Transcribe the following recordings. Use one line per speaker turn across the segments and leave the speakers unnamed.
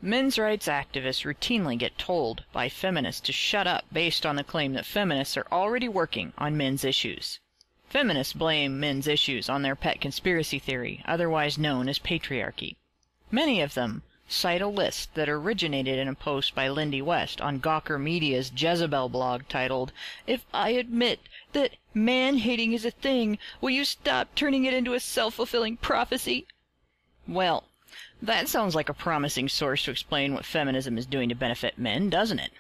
Men's rights activists routinely get told by feminists to shut up based on the claim that feminists are already working on men's issues. Feminists blame men's issues on their pet conspiracy theory, otherwise known as patriarchy. Many of them cite a list that originated in a post by Lindy West on Gawker Media's Jezebel blog titled, "If I admit that man-hating is a thing, will you stop turning it into a self-fulfilling prophecy?" Well, that sounds like a promising source to explain what feminism is doing to benefit men, doesn't it?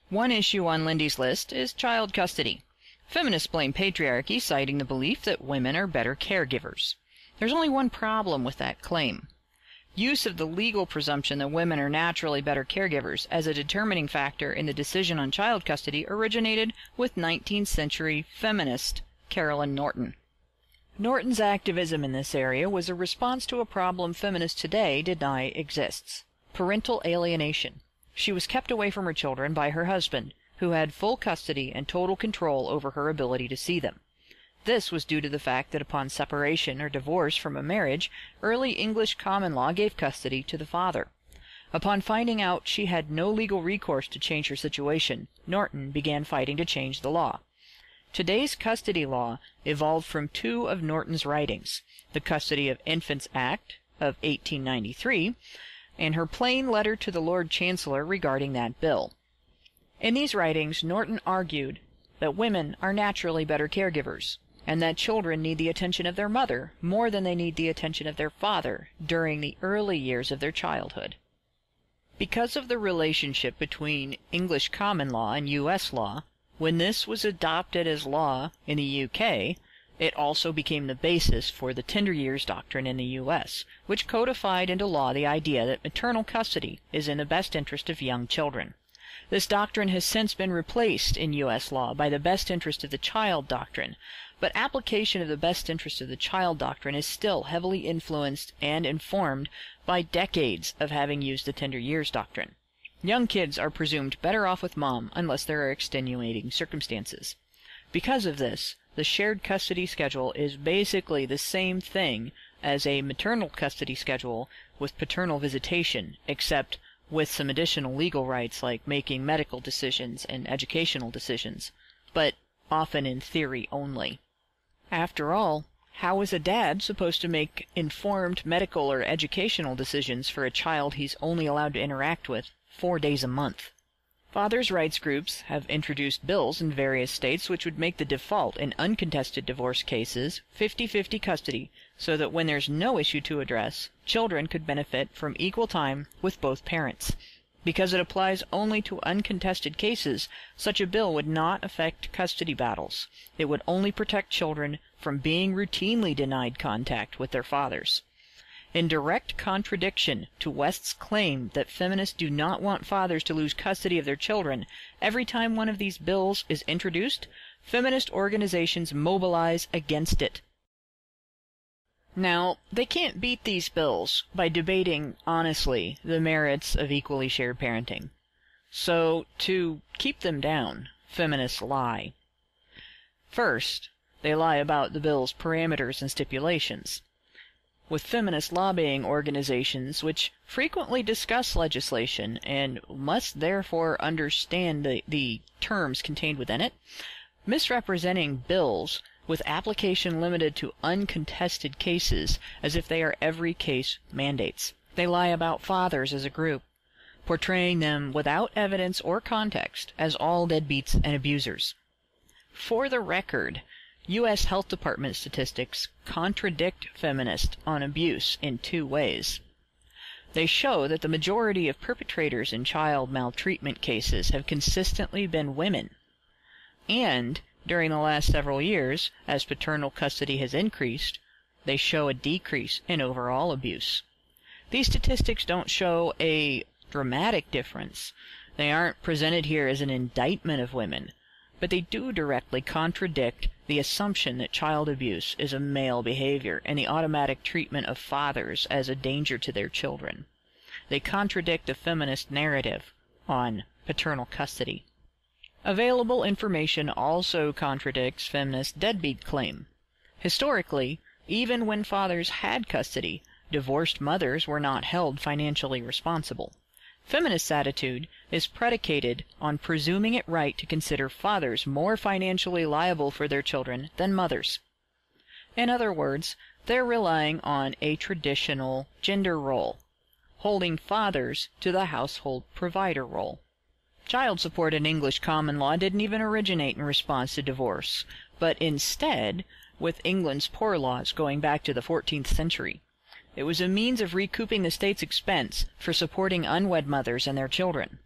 One issue on Lindy's list is child custody. Feminists blame patriarchy, citing the belief that women are better caregivers. There's only one problem with that claim. Use of the legal presumption that women are naturally better caregivers as a determining factor in the decision on child custody originated with 19th century feminist Carolyn Norton. Norton's activism in this area was a response to a problem feminists today deny exists: parental alienation. She was kept away from her children by her husband, who had full custody and total control over her ability to see them. This was due to the fact that upon separation or divorce from a marriage, early English common law gave custody to the father. Upon finding out she had no legal recourse to change her situation, Norton began fighting to change the law. Today's custody law evolved from two of Norton's writings, the Custody of Infants Act of 1893, and her plain letter to the Lord Chancellor regarding that bill. In these writings, Norton argued that women are naturally better caregivers, and that children need the attention of their mother more than they need the attention of their father during the early years of their childhood. Because of the relationship between English common law and U.S. law, when this was adopted as law in the U.K., it also became the basis for the tender years doctrine in the U.S., which codified into law the idea that maternal custody is in the best interest of young children. This doctrine has since been replaced in U.S. law by the best interest of the child doctrine, but application of the best interest of the child doctrine is still heavily influenced and informed by decades of having used the tender years doctrine. Young kids are presumed better off with mom unless there are extenuating circumstances. Because of this, the shared custody schedule is basically the same thing as a maternal custody schedule with paternal visitation, except with some additional legal rights like making medical decisions and educational decisions, but often in theory only. After all, how is a dad supposed to make informed medical or educational decisions for a child he's only allowed to interact with 4 days a month? Fathers' rights groups have introduced bills in various states which would make the default in uncontested divorce cases 50-50 custody, so that when there's no issue to address, children could benefit from equal time with both parents. Because it applies only to uncontested cases, such a bill would not affect custody battles. It would only protect children from being routinely denied contact with their fathers. In direct contradiction to West's claim that feminists do not want fathers to lose custody of their children, every time one of these bills is introduced, feminist organizations mobilize against it. Now, they can't beat these bills by debating honestly the merits of equally shared parenting. So, to keep them down, feminists lie. First, they lie about the bill's parameters and stipulations. With feminist lobbying organizations which frequently discuss legislation and must therefore understand the terms contained within it, misrepresenting bills with application limited to uncontested cases as if they are every case mandates. They lie about fathers as a group, portraying them without evidence or context as all deadbeats and abusers. For the record, U.S. Health Department statistics contradict feminists on abuse in two ways. They show that the majority of perpetrators in child maltreatment cases have consistently been women. And, during the last several years, as paternal custody has increased, they show a decrease in overall abuse. These statistics don't show a dramatic difference. They aren't presented here as an indictment of women, but they do directly contradict the assumption that child abuse is a male behavior and the automatic treatment of fathers as a danger to their children. They contradict the feminist narrative on paternal custody. Available information also contradicts feminist deadbeat claim. Historically, even when fathers had custody, divorced mothers were not held financially responsible. Feminists' attitude is predicated on presuming it right to consider fathers more financially liable for their children than mothers. In other words, they're relying on a traditional gender role, holding fathers to the household provider role. Child support in English common law didn't even originate in response to divorce, but instead with England's poor laws going back to the 14th century. It was a means of recouping the state's expense for supporting unwed mothers and their children,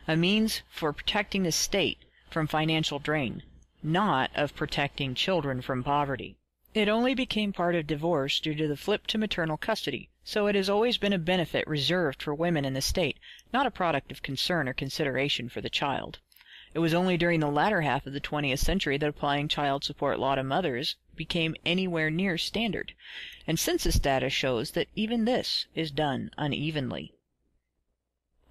a means for protecting the state from financial drain, not of protecting children from poverty. It only became part of divorce due to the flip to maternal custody, so it has always been a benefit reserved for women in the state, not a product of concern or consideration for the child. It was only during the latter half of the 20th century that applying child support law to mothers became anywhere near standard, and census data shows that even this is done unevenly.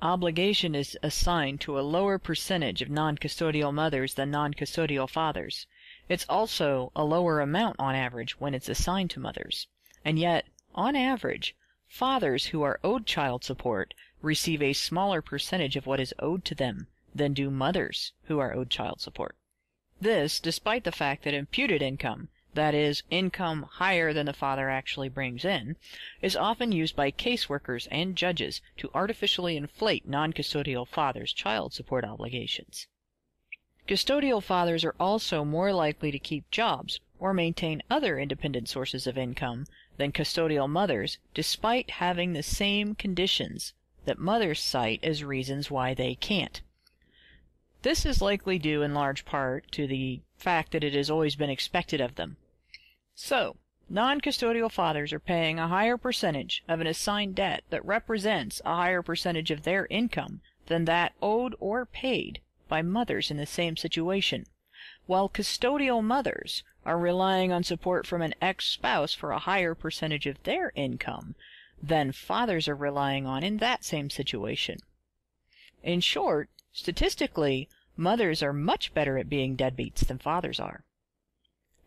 Obligation is assigned to a lower percentage of non-custodial mothers than non-custodial fathers. It's also a lower amount on average when it's assigned to mothers. And yet, on average, fathers who are owed child support receive a smaller percentage of what is owed to them than do mothers who are owed child support. This, despite the fact that imputed income, that is, income higher than the father actually brings in, is often used by caseworkers and judges to artificially inflate non-custodial fathers' child support obligations. Custodial fathers are also more likely to keep jobs or maintain other independent sources of income than custodial mothers, despite having the same conditions that mothers cite as reasons why they can't. This is likely due in large part to the fact that it has always been expected of them. So, non-custodial fathers are paying a higher percentage of an assigned debt that represents a higher percentage of their income than that owed or paid by mothers in the same situation, while custodial mothers are relying on support from an ex-spouse for a higher percentage of their income than fathers are relying on in that same situation. In short, statistically, mothers are much better at being deadbeats than fathers are.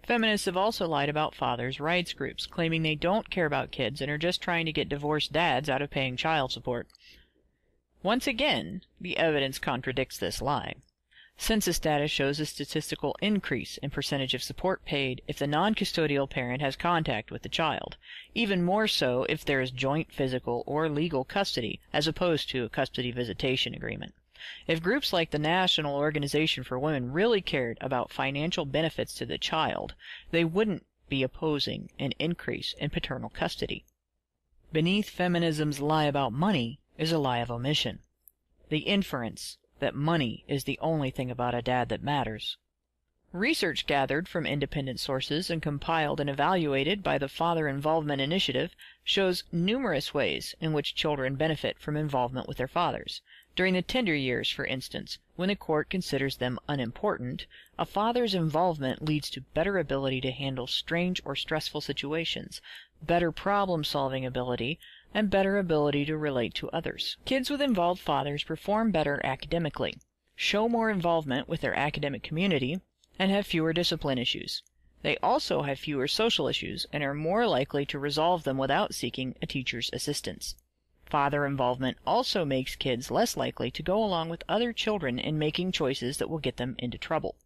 Feminists have also lied about fathers' rights groups, claiming they don't care about kids and are just trying to get divorced dads out of paying child support. Once again, the evidence contradicts this lie. Census data shows a statistical increase in percentage of support paid if the non-custodial parent has contact with the child, even more so if there is joint physical or legal custody as opposed to a custody visitation agreement. If groups like the National Organization for Women really cared about financial benefits to the child, they wouldn't be opposing an increase in paternal custody. Beneath feminism's lie about money is a lie of omission, the inference that money is the only thing about a dad that matters. Research gathered from independent sources and compiled and evaluated by the Father Involvement Initiative shows numerous ways in which children benefit from involvement with their fathers. During the tender years, for instance, when the court considers them unimportant, a father's involvement leads to better ability to handle strange or stressful situations, better problem-solving ability, and better ability to relate to others. Kids with involved fathers perform better academically, show more involvement with their academic community, and have fewer discipline issues. They also have fewer social issues and are more likely to resolve them without seeking a teacher's assistance. Father involvement also makes kids less likely to go along with other children in making choices that will get them into trouble.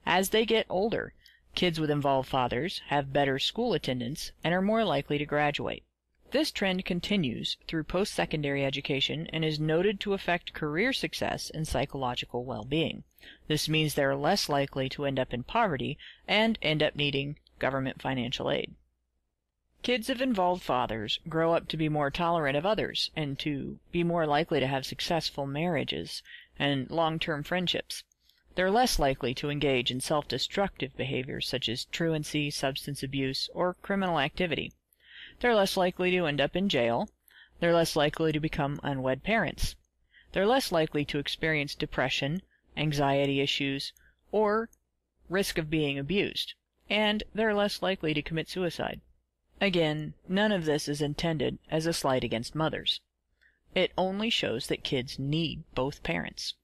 As they get older, kids with involved fathers have better school attendance and are more likely to graduate. This trend continues through post-secondary education and is noted to affect career success and psychological well-being. This means they are less likely to end up in poverty and end up needing government financial aid. Kids of involved fathers grow up to be more tolerant of others and to be more likely to have successful marriages and long-term friendships. They're less likely to engage in self-destructive behaviors such as truancy, substance abuse, or criminal activity. They're less likely to end up in jail. They're less likely to become unwed parents. They're less likely to experience depression, anxiety issues, or risk of being abused. And they're less likely to commit suicide. Again, none of this is intended as a slight against mothers. It only shows that kids need both parents,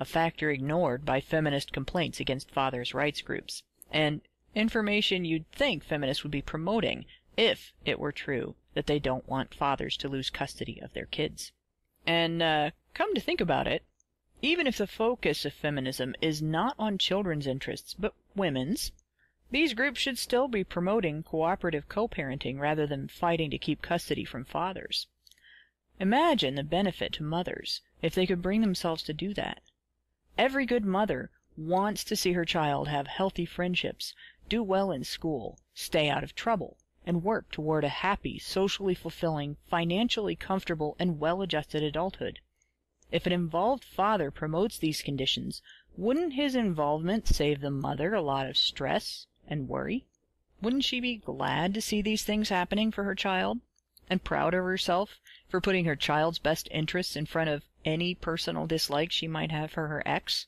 a factor ignored by feminist complaints against fathers' rights groups, and information you'd think feminists would be promoting if it were true that they don't want fathers to lose custody of their kids. And come to think about it, even if the focus of feminism is not on children's interests, but women's, these groups should still be promoting cooperative co-parenting rather than fighting to keep custody from fathers. Imagine the benefit to mothers if they could bring themselves to do that. Every good mother wants to see her child have healthy friendships, do well in school, stay out of trouble, and work toward a happy, socially fulfilling, financially comfortable, and well-adjusted adulthood. If an involved father promotes these conditions, wouldn't his involvement save the mother a lot of stress and worry? Wouldn't she be glad to see these things happening for her child, and proud of herself for putting her child's best interests in front of any personal dislike she might have for her ex?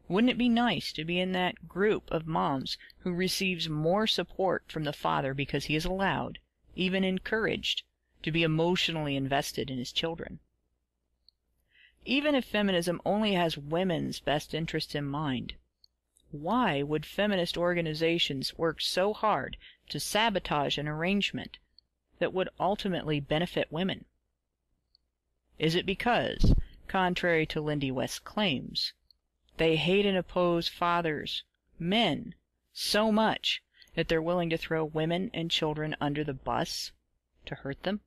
Wouldn't it be nice to be in that group of moms who receives more support from the father because he is allowed, even encouraged, to be emotionally invested in his children? Even if feminism only has women's best interests in mind, why would feminist organizations work so hard to sabotage an arrangement that would ultimately benefit women? Is it because, contrary to Lindy West's claims, they hate and oppose fathers, men, so much that they're willing to throw women and children under the bus to hurt them?